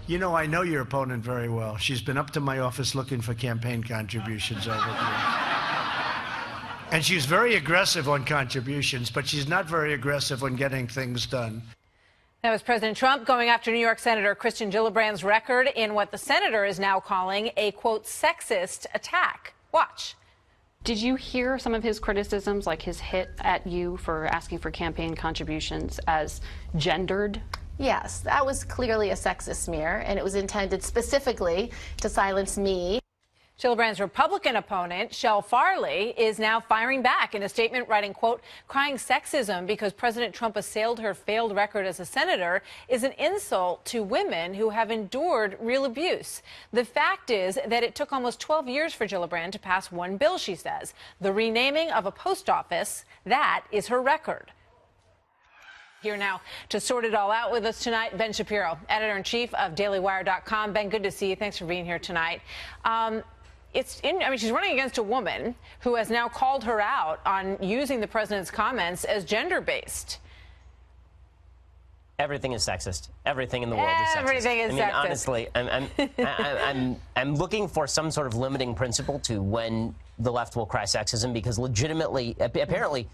You know, I know your opponent very well. She's been up to my office looking for campaign contributions over the years. And she's very aggressive on contributions, but she's not very aggressive on getting things done. That was President Trump going after New York Senator Kirsten Gillibrand's record in what the senator is now calling a, quote, sexist attack. Watch. Did you hear some of his criticisms, like his hit at you for asking for campaign contributions, as gendered? Yes, that was clearly a sexist smear, and it was intended specifically to silence me. Gillibrand's Republican opponent, Shel Farley, is now firing back in a statement writing, quote, crying sexism because President Trump assailed her failed record as a senator is an insult to women who have endured real abuse. The fact is that it took almost 12 years for Gillibrand to pass one bill, she says. The renaming of a post office, that is her record. Here now to sort it all out with us tonight, Ben Shapiro, editor-in-chief of DailyWire.com. Ben, good to see you. Thanks for being here tonight. She's running against a woman who has now called her out on using the president's comments as gender-based. Everything is sexist. Everything in the world is sexist. Everything is sexist. Honestly, I'm looking for some sort of limiting principle to when the left will cry sexism, because legitimately, apparently,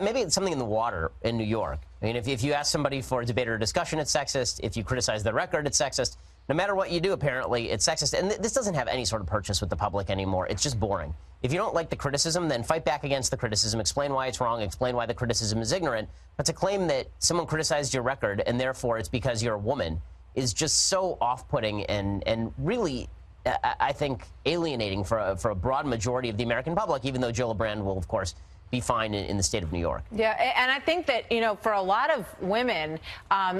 maybe it's something in the water in New York. I mean, if you ask somebody for a debate or a discussion, it's sexist. If you criticize their record, it's sexist. No matter what you do, apparently, it's sexist. And this doesn't have any sort of purchase with the public anymore. It's just boring. If you don't like the criticism, then fight back against the criticism, explain why it's wrong, explain why the criticism is ignorant. But to claim that someone criticized your record and therefore it's because you're a woman is just so off-putting and really, I think, alienating for a broad majority of the American public, even though Gillibrand will, of course, be fine in the state of New York. Yeah, and I think that, you know, for a lot of women,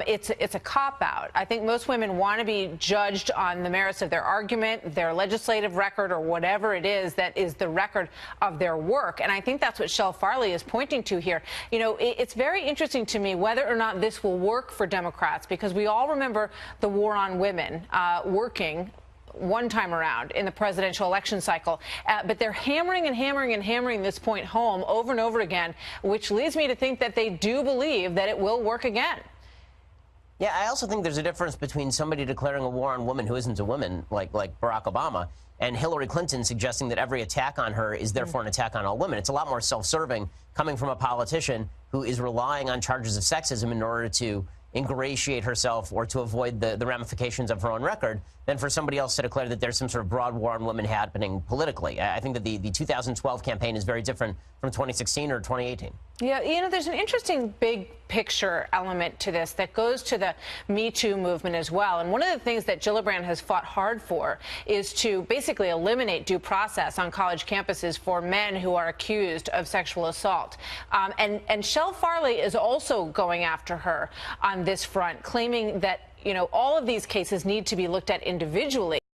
it's a cop-out. I think most women want to be judged on the merits of their argument, their legislative record, or whatever it is that is the record of their work. And I think that's what Shel Farley is pointing to here. You know, it's very interesting to me whether or not this will work for Democrats, because we all remember the war on women working one time around in the presidential election cycle. But they're hammering and hammering and hammering this point home over and over again, which leads me to think that they do believe that it will work again. Yeah, I also think there's a difference between somebody declaring a war on women who isn't a woman, like Barack Obama, and Hillary Clinton suggesting that every attack on her is therefore an attack on all women. It's a lot more self-serving coming from a politician who is relying on charges of sexism in order to ingratiate herself or to avoid the ramifications of her own record than for somebody else to declare that there's some sort of broad war on women happening politically. I think that the 2012 campaign is very different from 2016 or 2018. Yeah, you know, there's an interesting big picture element to this that goes to the Me Too movement as well. And one of the things that Gillibrand has fought hard for is to basically eliminate due process on college campuses for men who are accused of sexual assault. And Shel Farley is also going after her on this front, claiming that, you know, all of these cases need to be looked at individually.